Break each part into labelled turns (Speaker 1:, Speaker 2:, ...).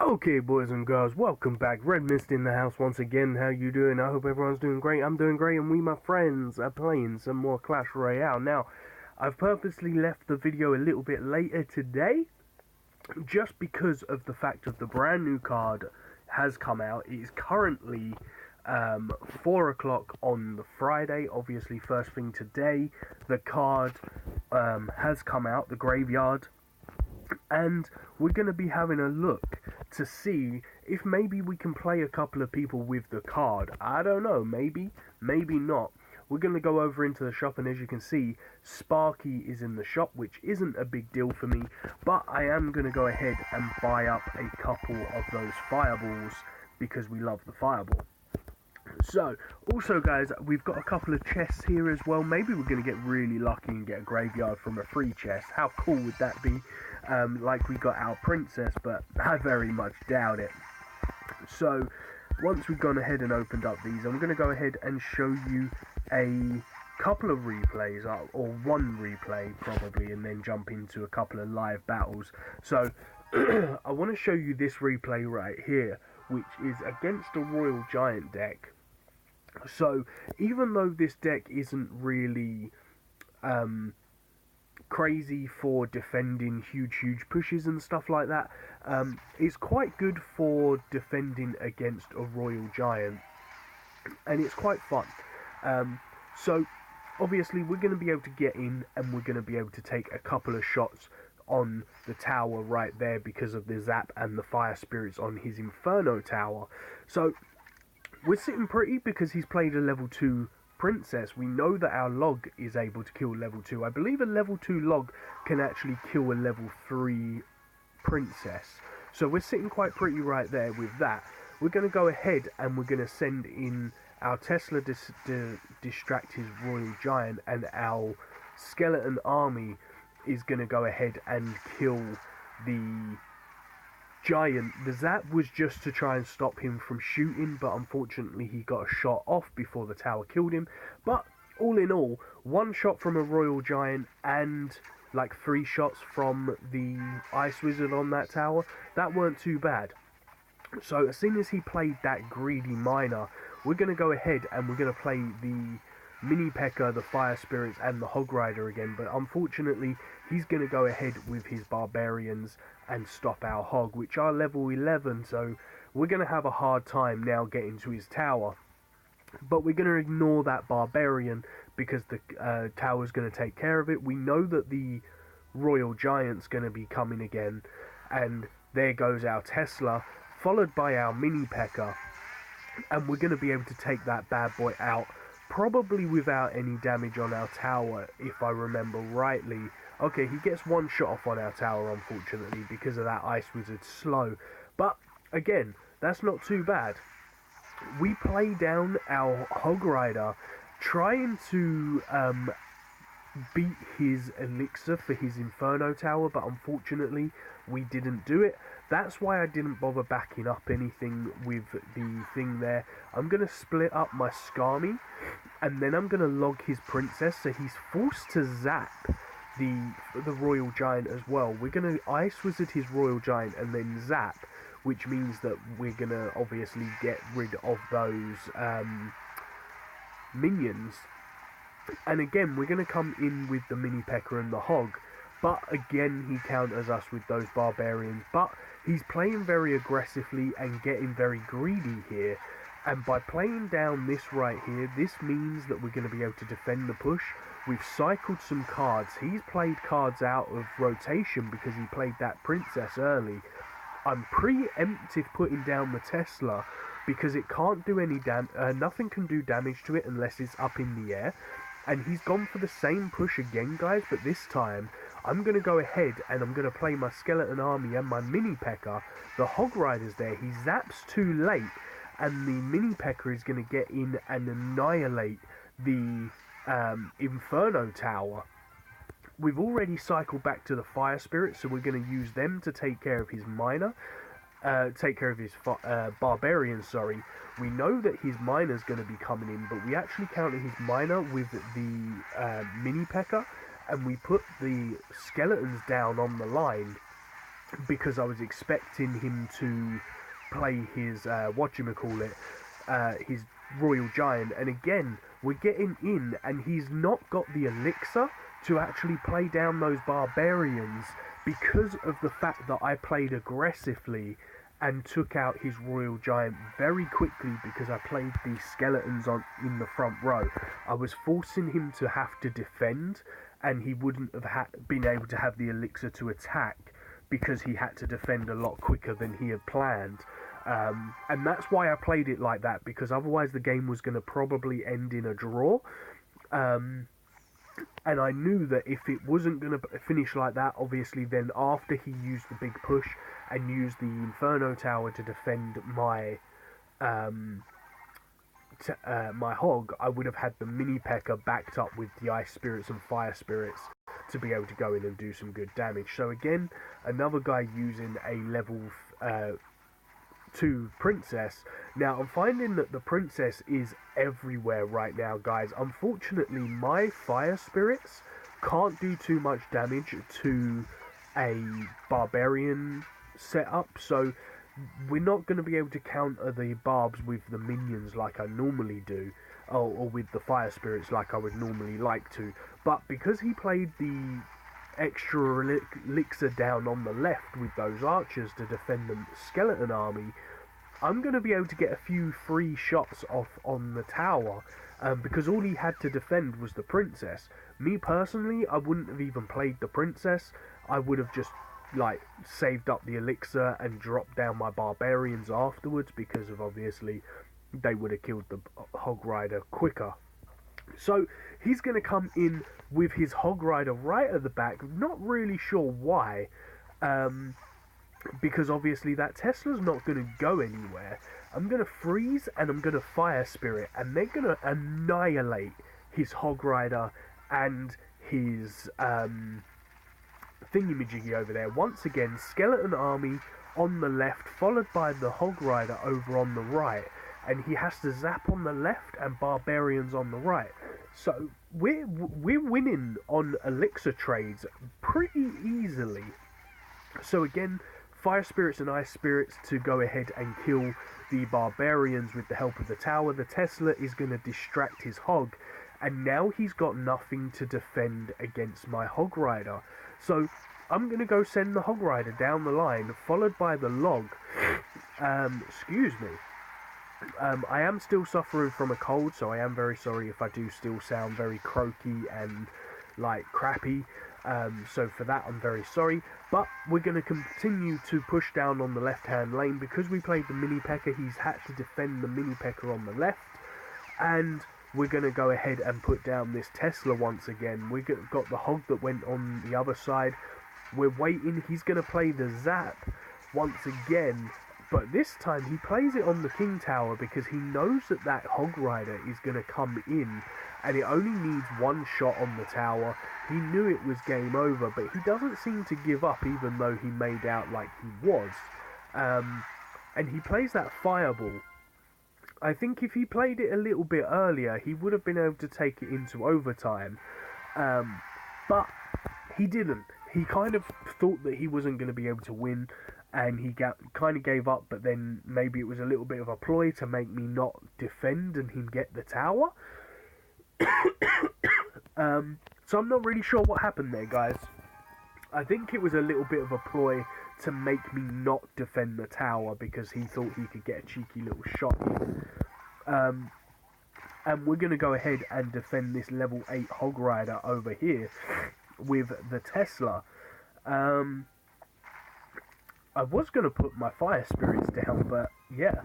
Speaker 1: Okay, boys and girls, welcome back. Red Mist in the house once again. How you doing? I hope everyone's doing great. I'm doing great, and we, my friends, are playing some more Clash Royale. Now, I've purposely left the video a little bit later today, just because of the fact of the brand new card has come out. It is currently 4 o'clock on the Friday, obviously first thing today. The card has come out, the Graveyard, and we're going to be having a look to see if maybe we can play a couple of people with the card. I don't know, maybe not. We're going to go over into the shop, and as you can see, Sparky is in the shop, which isn't a big deal for me, but I am going to go ahead and buy up a couple of those fireballs because we love the fireball. So, also guys, we've got a couple of chests here as well. Maybe we're going to get really lucky and get a graveyard from a free chest. How cool would that be? Like we got our princess, but I very much doubt it. So, once we've gone ahead and opened up these, I'm going to go ahead and show you a couple of replays, or one replay probably, and then jump into a couple of live battles. So, I want to show you this replay right here, which is against a Royal Giant deck. So, even though this deck isn't really crazy for defending huge pushes and stuff like that, it's quite good for defending against a Royal Giant, and it's quite fun. So, obviously, we're going to be able to get in, and we're going to be able to take a couple of shots on the tower right there because of the zap and the fire spirits on his Inferno tower. So we're sitting pretty because he's played a level 2 princess. We know that our log is able to kill level 2. I believe a level 2 log can actually kill a level 3 princess. So we're sitting quite pretty right there with that. We're going to go ahead and we're going to send in our Tesla to distract his Royal Giant, and our skeleton army is going to go ahead and kill the giant. The zap was just to try and stop him from shooting, but unfortunately he got a shot off before the tower killed him. But all in all, one shot from a Royal Giant and like 3 shots from the Ice Wizard on that tower, that weren't too bad. So as soon as he played that greedy miner, we're going to go ahead and we're going to play the Mini P.E.K.K.A, the Fire Spirits, and the Hog Rider again, but unfortunately he's going to go ahead with his Barbarians and stop our Hog, which are level 11, so we're going to have a hard time now getting to his tower. But we're going to ignore that Barbarian because the tower's going to take care of it. We know that the Royal Giant's going to be coming again, and there goes our Tesla, followed by our Mini P.E.K.K.A, and we're going to be able to take that bad boy out, probably without any damage on our tower, if I remember rightly. Okay, he gets 1 shot off on our tower, unfortunately, because of that Ice Wizard slow. But, again, that's not too bad. We play down our Hog Rider, trying to beat his elixir for his Inferno tower, but unfortunately we didn't do it. That's why I didn't bother backing up anything with the thing there. I'm going to split up my Skami, and then I'm going to log his princess, so he's forced to zap the Royal Giant as well. We're going to Ice Wizard his Royal Giant and then zap, which means that we're going to obviously get rid of those minions. And again, we're going to come in with the Mini P.E.K.K.A and the Hog, but again he counters us with those Barbarians. But he's playing very aggressively and getting very greedy here, and by playing down this right here, this means that we're going to be able to defend the push. We've cycled some cards. He's played cards out of rotation because he played that princess early. I'm preemptive putting down the Tesla because it can't do any nothing can do damage to it unless it's up in the air. And he's gone for the same push again, guys, but this time I'm going to go ahead and I'm going to play my Skeleton Army and my Mini P.E.K.K.A. The Hog Rider's there. He zaps too late, and the Mini P.E.K.K.A is going to get in and annihilate the Inferno Tower. We've already cycled back to the Fire Spirits, so we're going to use them to take care of his Miner. Take care of his Barbarian, sorry. We know that his Miner's going to be coming in, but we actually counter his Miner with the Mini P.E.K.K.A, and we put the Skeletons down on the line, because I was expecting him to play his whatchamacallit, his Royal Giant, and again we're getting in and he's not got the elixir to actually play down those barbarians because of the fact that I played aggressively and took out his Royal Giant very quickly because I played these skeletons on in the front row. I was forcing him to have to defend, and he wouldn't have been able to have the elixir to attack because he had to defend a lot quicker than he had planned. And that's why I played it like that, because otherwise the game was going to probably end in a draw. And I knew that if it wasn't going to finish like that, obviously then after he used the big push and used the Inferno Tower to defend my my Hog, I would have had the Mini P.E.K.K.A backed up with the Ice Spirits and Fire Spirits to be able to go in and do some good damage. So again, another guy using a level 2 Princess. Now I'm finding that the Princess is everywhere right now, guys. Unfortunately, my Fire Spirits can't do too much damage to a Barbarian setup, so we're not going to be able to counter the barbs with the minions like I normally do, or with the Fire Spirits like I would normally like to. But because he played the extra elixir down on the left with those archers to defend the skeleton army, I'm going to be able to get a few free shots off on the tower, because all he had to defend was the Princess. Me personally, I wouldn't have even played the Princess. I would have just like saved up the elixir and dropped down my barbarians afterwards, because of obviously they would have killed the Hog Rider quicker. So he's going to come in with his Hog Rider right at the back. Not really sure why, because obviously that Tesla's not going to go anywhere. I'm going to freeze and I'm going to Fire Spirit, and they're going to annihilate his Hog Rider and his thingamajiggy over there. Once again, skeleton army on the left, followed by the Hog Rider over on the right, and he has to zap on the left and barbarians on the right. So we're winning on elixir trades pretty easily. So again, Fire Spirits and Ice Spirits to go ahead and kill the barbarians with the help of the tower. The Tesla is going to distract his Hog, and now he's got nothing to defend against my Hog Rider. So I'm going to go send the Hog Rider down the line, followed by the Log. Excuse me. I am still suffering from a cold, so I am very sorry if I do still sound very croaky and like crappy. So for that, I'm very sorry. But we're going to continue to push down on the left-hand lane. Because we played the Mini P.E.K.K.A, he's had to defend the Mini P.E.K.K.A on the left. And we're going to go ahead and put down this Tesla once again. We've got the Hog that went on the other side. We're waiting. He's going to play the Zap once again. But this time he plays it on the King Tower because he knows that that Hog Rider is going to come in. And it only needs one shot on the tower. He knew it was game over, but he doesn't seem to give up, even though he made out like he was. And he plays that Fireball. I think if he played it a little bit earlier, he would have been able to take it into overtime. But he didn't. He kind of thought that he wasn't going to be able to win, and he kind of gave up, but then maybe it was a little bit of a ploy to make me not defend and him get the tower. So I'm not really sure what happened there, guys. I think it was a little bit of a ploy to make me not defend the tower because he thought he could get a cheeky little shot in. And we're going to go ahead and defend this level 8 Hog Rider over here with the Tesla. I was going to put my Fire Spirits down, but yeah.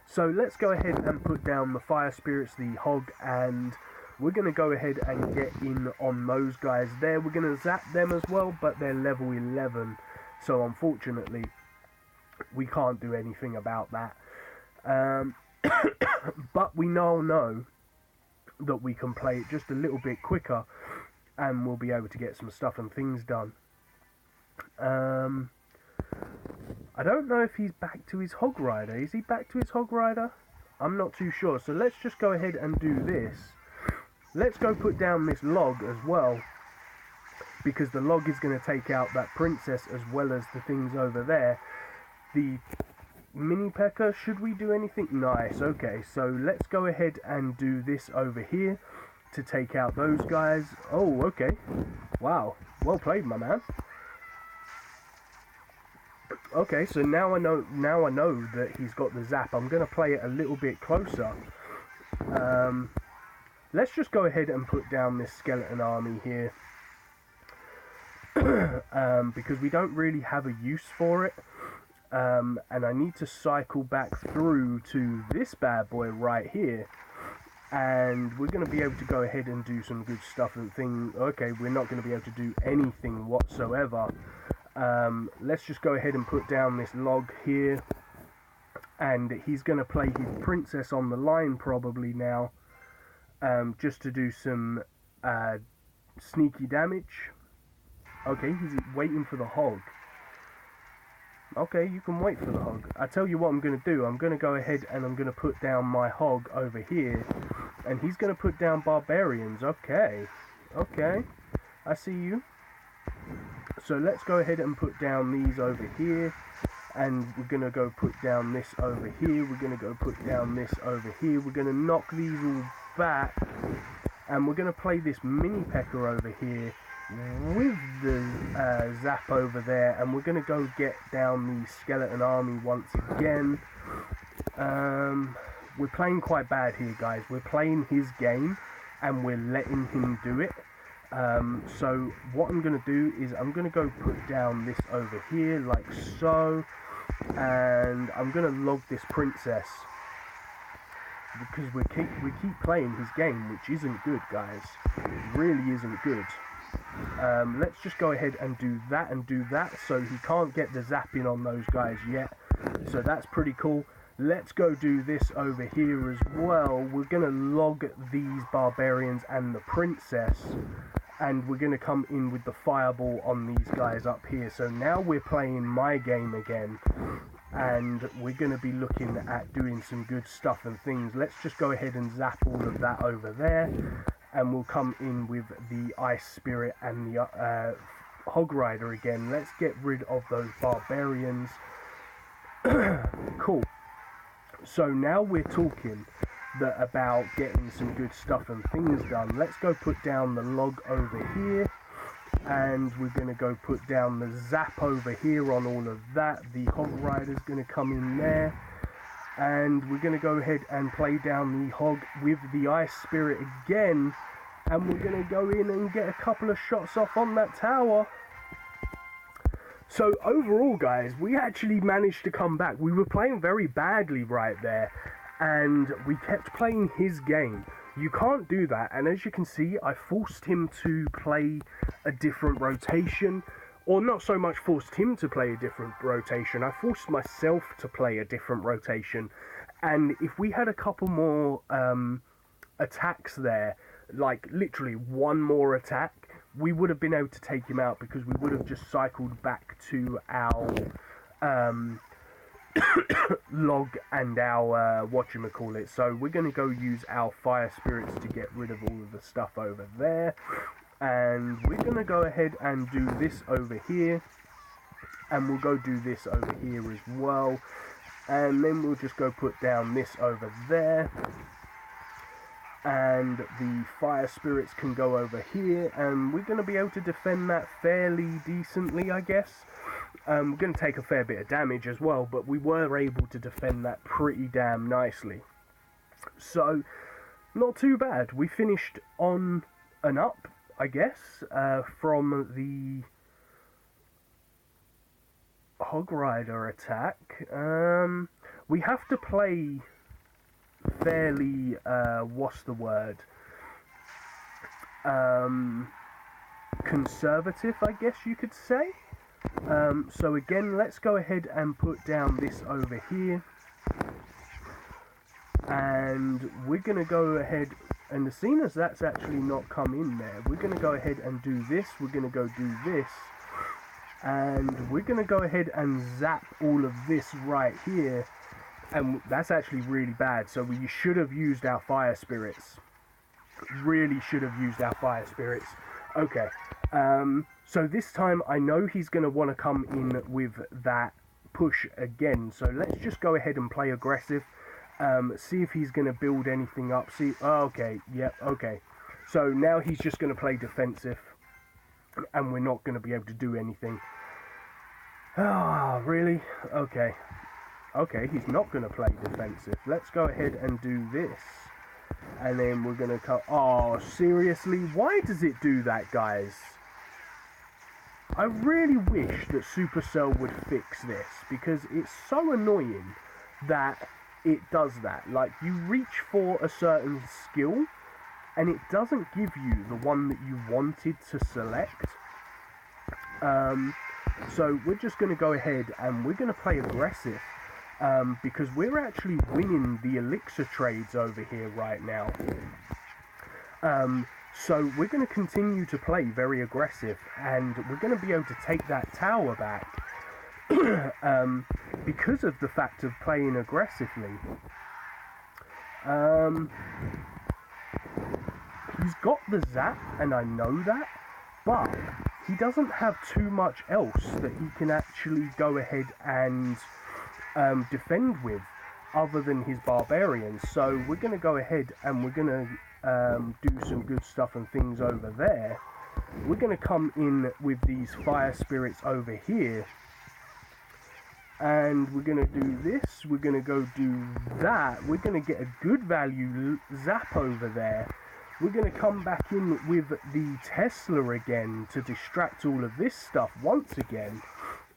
Speaker 1: So let's go ahead and put down the Fire Spirits, the Hog, and we're going to go ahead and get in on those guys there. We're going to zap them as well, but they're level 11. So unfortunately, we can't do anything about that. But we now know that we can play it just a little bit quicker, and we'll be able to get some stuff and things done. I don't know if he's back to his Hog Rider. Is he back to his Hog Rider? I'm not too sure. So let's just go ahead and do this. Let's go put down this Log as well, because the log is going to take out that princess as well as the things over there. The mini P.E.K.K.A, should we do anything? Nice, okay, so let's go ahead and do this over here to take out those guys. Oh, okay, wow, well played, my man. Okay, so now I know that he's got the zap. I'm going to play it a little bit closer. Let's just go ahead and put down this skeleton army here. Because we don't really have a use for it. And I need to cycle back through to this bad boy right here. And we're going to be able to go ahead and do some good stuff and things. Okay, we're not going to be able to do anything whatsoever. Let's just go ahead and put down this log here, and he's going to play his princess on the line probably now, just to do some sneaky damage. Okay, he's waiting for the hog. Okay, you can wait for the hog. I tell you what I'm going to do. I'm going to go ahead and I'm going to put down my hog over here, and he's going to put down barbarians. Okay, okay, I see you. So let's go ahead and put down these over here, and we're going to go put down this over here, we're going to go put down this over here, we're going to knock these all back, and we're going to play this mini P.E.K.K.A over here with the zap over there, and we're going to go get down the skeleton army once again. We're playing quite bad here, guys. We're playing his game, and we're letting him do it. So what I'm going to do is I'm going to go put down this over here like so, and I'm going to log this princess because we keep playing his game, which isn't good, guys. It really isn't good. Let's just go ahead and do that so he can't get the zapping on those guys yet, so that's pretty cool. Let's go do this over here as well. We're going to log these barbarians and the princess, and we're going to come in with the fireball on these guys up here. So now we're playing my game again, and we're going to be looking at doing some good stuff and things. Let's just go ahead and zap all of that over there, and we'll come in with the Ice Spirit and the Hog Rider again. Let's get rid of those barbarians. Cool. So now we're talking about getting some good stuff and things done. Let's go put down the log over here, and we're going to go put down the zap over here on all of that. The Hog Rider's going to come in there, and we're going to go ahead and play down the hog with the Ice Spirit again, and we're going to go in and get a couple of shots off on that tower. So overall, guys, we actually managed to come back. We were playing very badly right there, and we kept playing his game. You can't do that, and as you can see, I forced him to play a different rotation, or not so much forced him to play a different rotation, I forced myself to play a different rotation. And if we had a couple more attacks there, like literally one more attack, we would have been able to take him out, because we would have just cycled back to our log and our whatchamacallit. So we're going to go use our fire spirits to get rid of all of the stuff over there, and we're going to go ahead and do this over here, and we'll go do this over here as well, and then we'll just go put down this over there, and the fire spirits can go over here, and we're going to be able to defend that fairly decently, I guess. We're going to take a fair bit of damage as well, but we were able to defend that pretty damn nicely. So, not too bad. We finished on an up, I guess, from the Hog Rider attack. We have to play fairly, what's the word, conservative, I guess you could say. So again, let's go ahead and put down this over here, and we're going to go ahead, and as soon as that's actually not come in there, we're going to go ahead and do this, we're going to go do this, and we're going to go ahead and zap all of this right here. And that's actually really bad, so we should have used our fire spirits. Really should have used our fire spirits. Okay, So this time I know he's going to want to come in with that push again. So let's just go ahead and play aggressive. See if he's going to build anything up. See, oh, okay, yep, okay. So now he's just going to play defensive, and we're not going to be able to do anything. Ah, really? Okay. Okay, he's not going to play defensive. Let's go ahead and do this. And then we're going to cut... Oh, seriously? Why does it do that, guys? I really wish that Supercell would fix this, because it's so annoying that it does that. Like, you reach for a certain skill, and it doesn't give you the one that you wanted to select. So we're just going to go ahead and we're going to play aggressive, because we're actually winning the elixir trades over here right now. So we're going to continue to play very aggressive, and we're going to be able to take that tower back because of the fact of playing aggressively. He's got the zap, and I know that, but he doesn't have too much else that he can actually go ahead and defend with other than his barbarians. So we're going to go ahead and we're going to do some good stuff and things over there. We're going to come in with these fire spirits over here, and we're going to do this. We're going to go do that. We're going to get a good value zap over there. We're going to come back in with the Tesla again to distract all of this stuff once again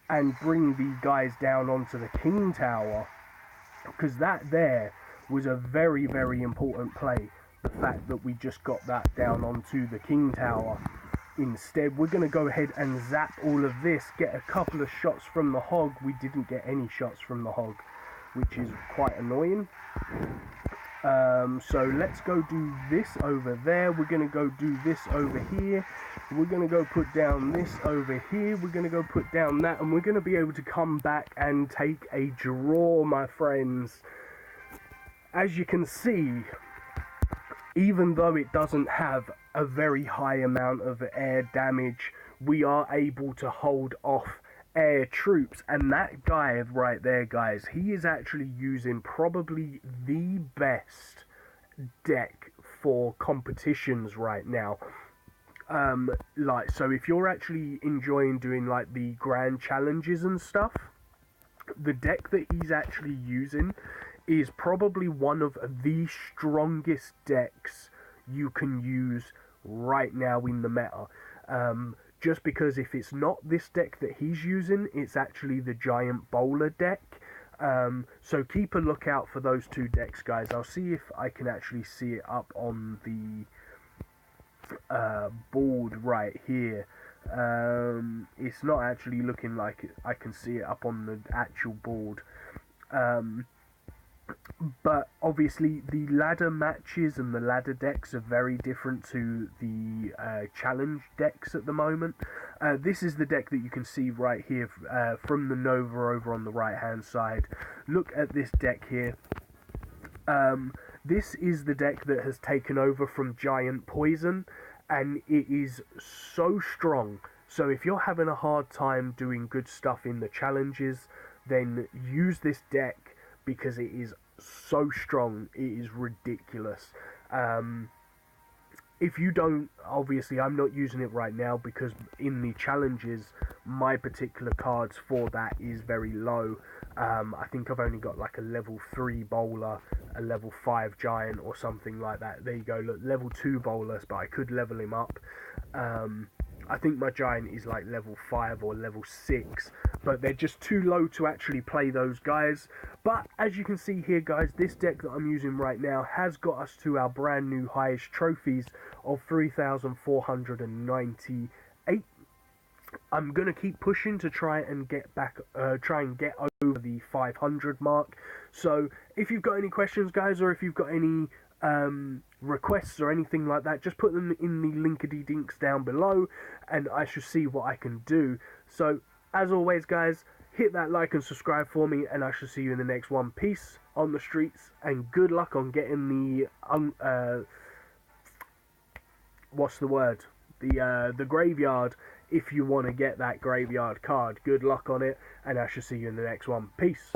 Speaker 1: and bring the guys down onto the King Tower, because that there was a very, very important play. The fact that we just got that down onto the King Tower. Instead, we're going to go ahead and zap all of this, get a couple of shots from the Hog. We didn't get any shots from the Hog, which is quite annoying. So let's go do this over there. We're going to go do this over here. We're going to go put down this over here. We're going to go put down that, and we're going to be able to come back and take a draw, my friends. As you can see, even though it doesn't have a very high amount of air damage, we are able to hold off air troops. And that guy right there, guys, he is actually using probably the best deck for competitions right now. So if you're actually enjoying doing like the grand challenges and stuff, the deck that he's actually using is probably one of the strongest decks you can use right now in the meta. Just because if it's not this deck that he's using, it's actually the Giant Bowler deck. So keep a lookout for those two decks, guys. I'll see if I can actually see it up on the board right here. It's not actually looking like I can see it up on the actual board. But obviously the ladder matches and the ladder decks are very different to the challenge decks at the moment. This is the deck that you can see right here from the Nova over on the right hand side. Look at this deck here. This is the deck that has taken over from Giant Poison, and it is so strong. So if you're having a hard time doing good stuff in the challenges, then use this deck, because it is so strong. It is ridiculous. If you don't, obviously I'm not using it right now because in the challenges my particular cards for that is very low. I think I've only got like a level 3 bowler, a level 5 giant or something like that. There you go, look, level 2 bowlers, but I could level him up. I think my giant is like level 5 or level 6, but they're just too low to actually play those guys. But as you can see here, guys, this deck that I'm using right now has got us to our brand new highest trophies of 3,498. I'm gonna keep pushing to try and get over the 500 mark. So if you've got any questions, guys, or if you've got any requests or anything like that, just put them in the linkity dinks down below and I shall see what I can do. So as always, guys, hit that like and subscribe for me, and I shall see you in the next one. Peace on the streets and good luck on getting the what's the word, the graveyard if you want to get that graveyard card. Good luck on it, and I shall see you in the next one. Peace.